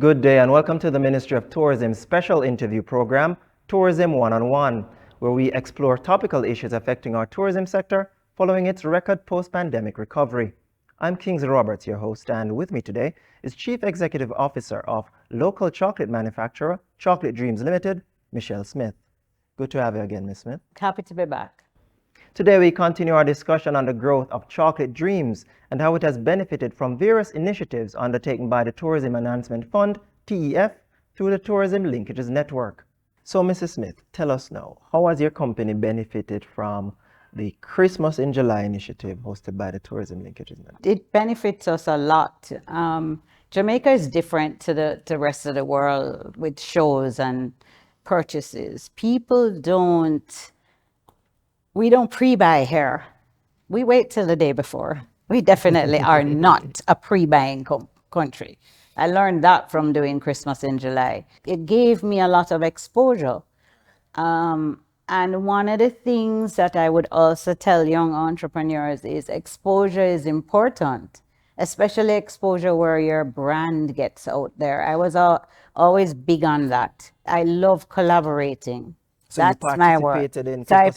Good day and welcome to the Ministry of Tourism's special interview program, Tourism One-on-One, where we explore topical issues affecting our tourism sector following its record post-pandemic recovery. I'm Kingsley Roberts, your host, and with me today is Chief Executive Officer of local chocolate manufacturer, Chocolate Dreams Ltd, Michelle Smith. Good to have you again, Ms. Smith. Happy to be back. Today we continue our discussion on the growth of Chocolate Dreams and how it has benefited from various initiatives undertaken by the Tourism Enhancement Fund, TEF, through the Tourism Linkages Network. So Mrs. Smith, tell us now, how has your company benefited from the Christmas in July initiative hosted by the Tourism Linkages Network? It benefits us a lot. Jamaica is different to the rest of the world with shows and purchases. We don't pre-buy here. We wait till the day before. We definitely are not a pre-buying country. I learned that from doing Christmas in July. It gave me a lot of exposure. And one of the things that I would also tell young entrepreneurs is exposure is important, especially exposure where your brand gets out there. I was always big on that. I love collaborating. So that's my work. So I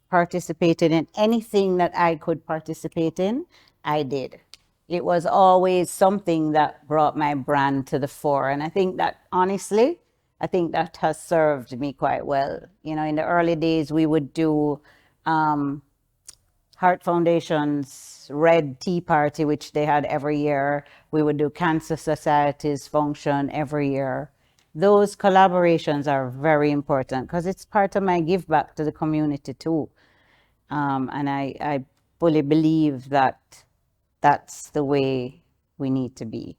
participated in anything that I could participate in, I did. It was always something that brought my brand to the fore. And I think that, honestly, that has served me quite well. You know, in the early days, we would do Heart Foundation's Red Tea Party, which they had every year. We would do Cancer Society's function every year. Those collaborations are very important because it's part of my give back to the community too. And I fully believe that that's the way we need to be.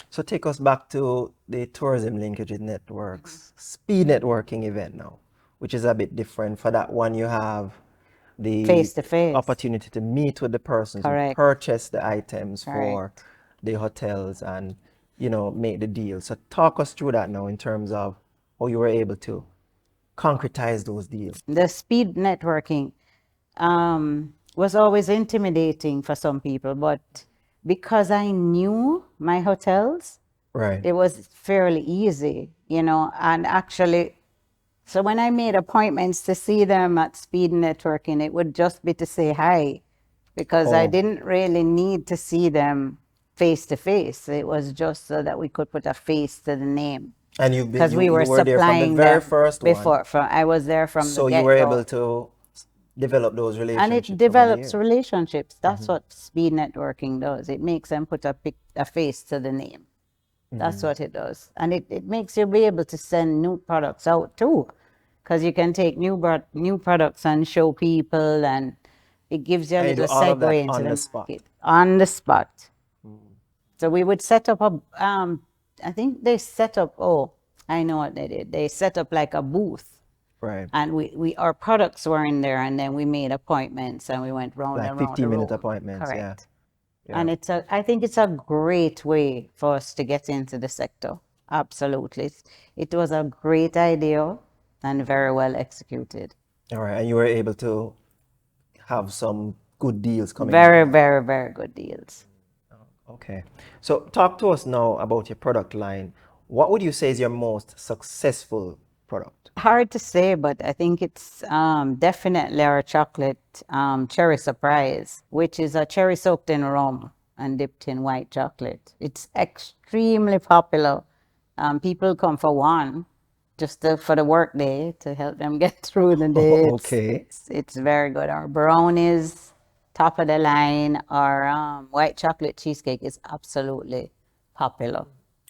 So take us back to the Tourism Linkages Network's speed networking event now, which is a bit different. For that one, you have the face-to-face opportunity to meet with the persons who purchase the items for the hotels and, you know, make the deal. So talk us through that now in terms of how you were able to concretize those deals. The speed networking was always intimidating for some people, but because I knew my hotels, it was fairly easy, you know, and actually, so when I made appointments to see them at speed networking, it would just be to say hi, because I didn't really need to see them face to face. It was just so that we could put a face to the name. And you were there from the very first one. I was there from the get-go. So you were able to develop those relationships. And it develops relationships. That's what speed networking does. It makes them put a face to the name. That's what it does. And it makes you be able to send new products out too, because you can take new products and show people, and it gives you a little segue into the market. On the spot. So we would set up I think they set up, I know what they did. They set up like a booth. Right. And our products were in there, and then we made appointments and we went round and round. 15-minute appointments. Correct. Yeah. And I think it's a great way for us to get into the sector. Absolutely. It was a great idea and very well executed. All right. And you were able to have some good deals coming Very, very, very good deals. Okay. So talk to us now about your product line. What would you say is your most successful product? Hard to say, but I think it's definitely our chocolate cherry surprise, which is a cherry soaked in rum and dipped in white chocolate. It's extremely popular. People come for one, just for the work day, to help them get through the day. It's very good. Our brownies, top of the line. Our white chocolate cheesecake is absolutely popular.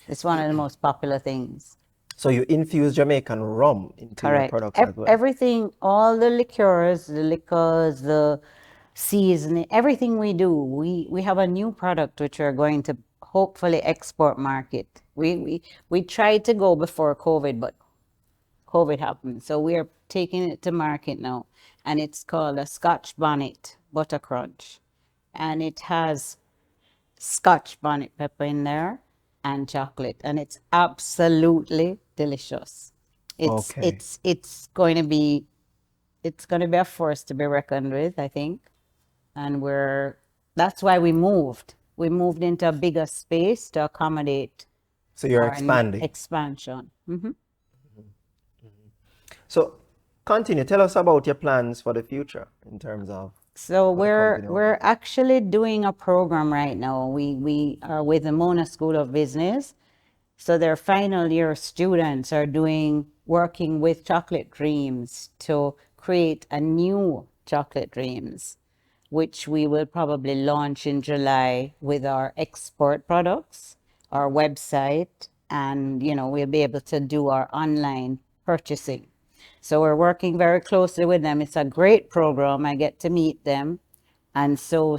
It's one of the most popular things. So you infuse Jamaican rum into your products as well? Everything, all the liquors, the seasoning, everything we do. We have a new product which we're going to hopefully export market. We tried to go before COVID, but COVID happened. So we are taking it to market now. And it's called a Scotch Bonnet Butter Crunch. And it has Scotch bonnet pepper in there and chocolate, and it's absolutely delicious. It's going to be a force to be reckoned with, I think. And that's why we moved. We moved into a bigger space to accommodate So you're or expanding. expansion. So continue. Tell us about your plans for the future in terms of So for the company we're overall. actually doing a program right now. We are with the Mona School of Business. So their final year students are working with Chocolate Dreams to create a new Chocolate Dreams, which we will probably launch in July with our export products, our website, and we'll be able to do our online purchasing. So we're working very closely with them. It's a great program. I get to meet them. And so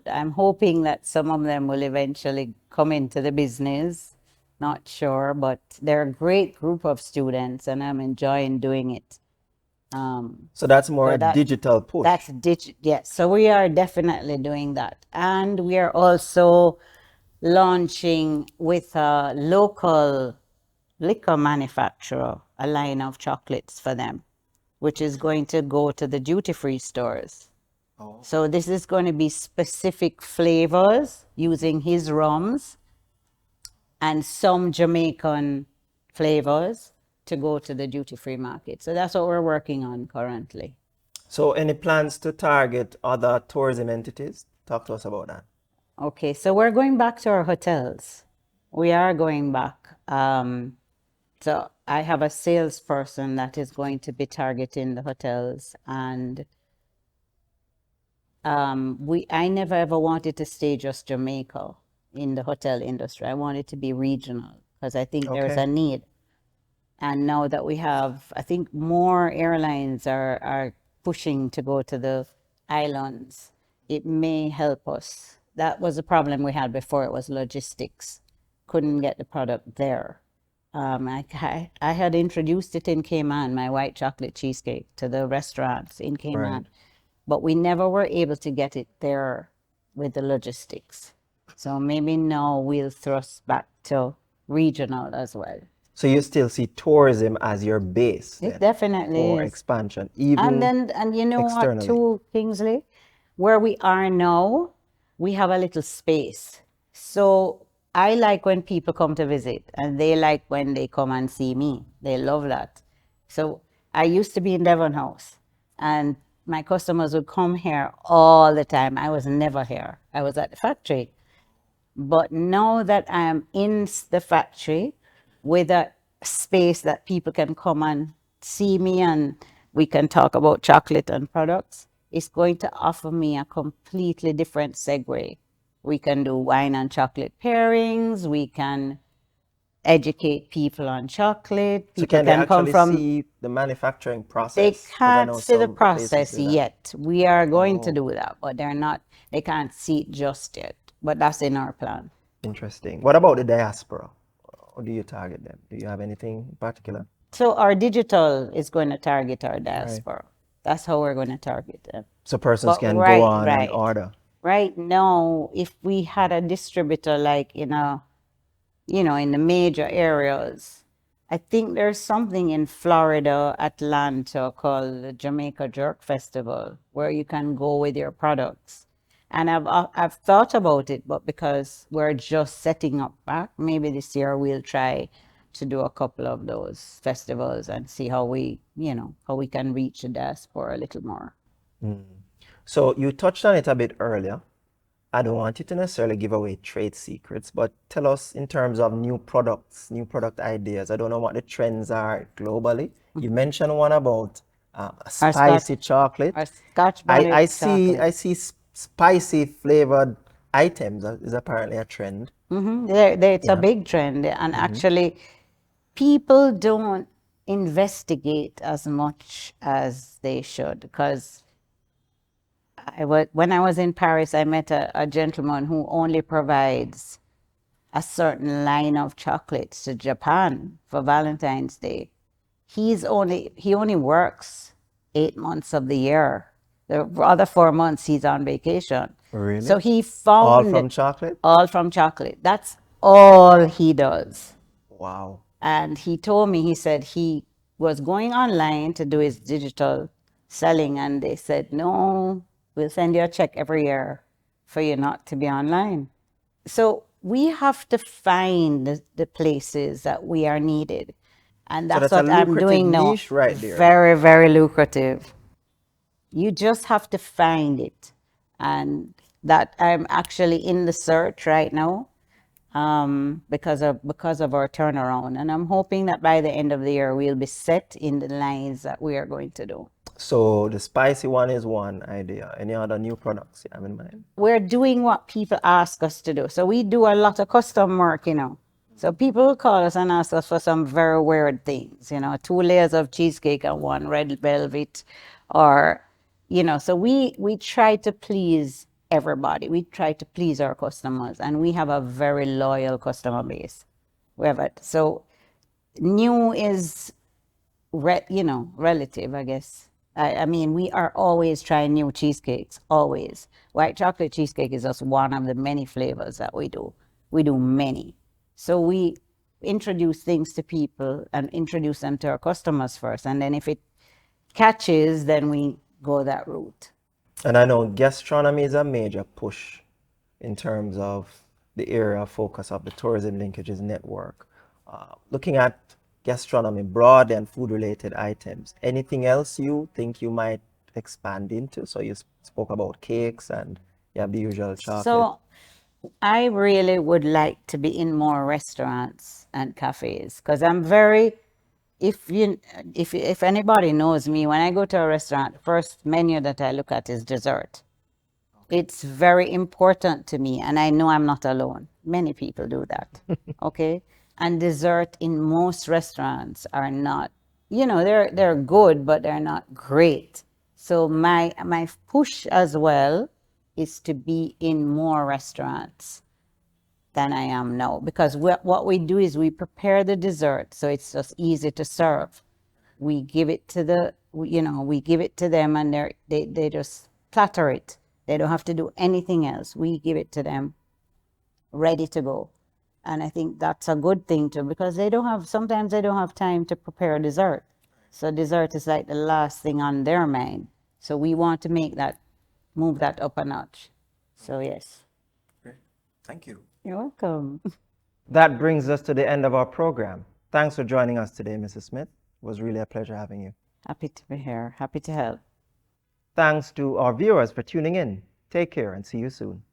I'm hoping that some of them will eventually come into the business. Not sure, but they're a great group of students and I'm enjoying doing it. So that's more So a digital push. yes. So we are definitely doing that. And we are also launching with a local liquor manufacturer a line of chocolates for them, which is going to go to the duty-free stores. Oh. So this is going to be specific flavors using his rums and some Jamaican flavors to go to the duty-free market. So that's what we're working on currently. So any plans to target other tourism entities? Talk to us about that. Okay, so we're going back to our hotels. We are going back. So I have a salesperson that is going to be targeting the hotels, and I never ever wanted to stay just Jamaica in the hotel industry. I wanted to be regional because I think there's Okay. a need. And now that we have, I think more airlines are pushing to go to the islands, it may help us. That was a problem we had before. It was logistics. Couldn't get the product there. I had introduced it in Cayman, my white chocolate cheesecake, to the restaurants in Right. Cayman, but we never were able to get it there with the logistics. So maybe now we'll thrust back to regional as well. So you still see tourism as your base It then definitely for is. expansion, And even then, and you know what, externally. too, Kingsley? Where we are now, we have a little space. So I like when people come to visit, and they like when they come and see me. They love that. So I used to be in Devon House, and my customers would come here all the time. I was never here. I was at the factory. But now that I am in the factory with a space that people can come and see me and we can talk about chocolate and products, it's going to offer me a completely different segue. We can do wine and chocolate pairings. We can educate people on chocolate. So People can they can come actually from, see the manufacturing they process? Because I can't know see the some places process do that. yet. We are going to Oh, do that, but they can't see it just yet. But that's in our plan. interesting. What about the diaspora? Or do you target them? Do you have anything in particular? So our digital is going to target our Right. diaspora. That's how we're going to target them. So persons But can go on and order. right now, if we had a distributor like in the major areas, I think there's something in Florida, Atlanta called the Jamaica Jerk Festival where you can go with your products. And I've thought about it, but because we're just setting up back, maybe this year we'll try to do a couple of those festivals and see how we can reach the diaspora a little more. So you touched on it a bit earlier. I don't want you to necessarily give away trade secrets, but tell us in terms of new products, new product ideas. I don't know what the trends are globally. You mentioned one about a Our Scotch, spicy chocolate. our Scotch I, bonnet I see chocolate. I see spicy flavored items is apparently a trend. It's a Yeah. big trend, and actually, people don't investigate as much as they should. Because when I was in Paris, I met a gentleman who only provides a certain line of chocolates to Japan for Valentine's Day. He only works 8 months of the year. The other 4 months he's on vacation. So Really? he All found from it chocolate? all from chocolate. That's all he does. Wow. And he told me, he said he was going online to do his digital selling, and they said, no, we'll send you a check every year for you not to be online. So we have to find the places that we are needed. And So that's that's a what I'm lucrative doing now. niche right there. Very, very lucrative. You just have to find it. And that I'm actually in the search right now, because of our turnaround. And I'm hoping that by the end of the year, we'll be set in the lines that we are going to do. So the spicy one is one idea. Any other new products you have in mind? We're doing what people ask us to do. So we do a lot of custom work, So people will call us and ask us for some very weird things, 2 layers of cheesecake and one red velvet, or, so we try to please everybody. We try to please our customers, and we have a very loyal customer base. We have it. So new is relative, I guess. I mean, we are always trying new cheesecakes, always. White chocolate cheesecake is just one of the many flavors that we do. We do many. So we introduce things to people and introduce them to our customers first. And then if it catches, then we go that route. And I know gastronomy is a major push in terms of the area of focus of the Tourism Linkages Network. Looking at gastronomy, broad and food-related items, anything else you think you might expand into? So you spoke about cakes and you have the usual chocolate. So I really would like to be in more restaurants and cafes, because I'm very, if anybody knows me, when I go to a restaurant, first menu that I look at is dessert. It's very important to me, and I know I'm not alone. Many people do that. Okay? And dessert in most restaurants are not, they're good, but they're not great. So my push as well is to be in more restaurants than I am now, because what we do is we prepare the dessert so it's just easy to serve. We give it to we give it to them, and they just platter it. They don't have to do anything else. We give it to them ready to go. And I think that's a good thing too, because sometimes they don't have time to prepare dessert. So dessert is like the last thing on their mind. So we want to move that up a notch. So yes. Great. Thank you. You're welcome. That brings us to the end of our program. Thanks for joining us today, Mrs. Smith. It was really a pleasure having you. Happy to be here. Happy to help. Thanks to our viewers for tuning in. Take care and see you soon.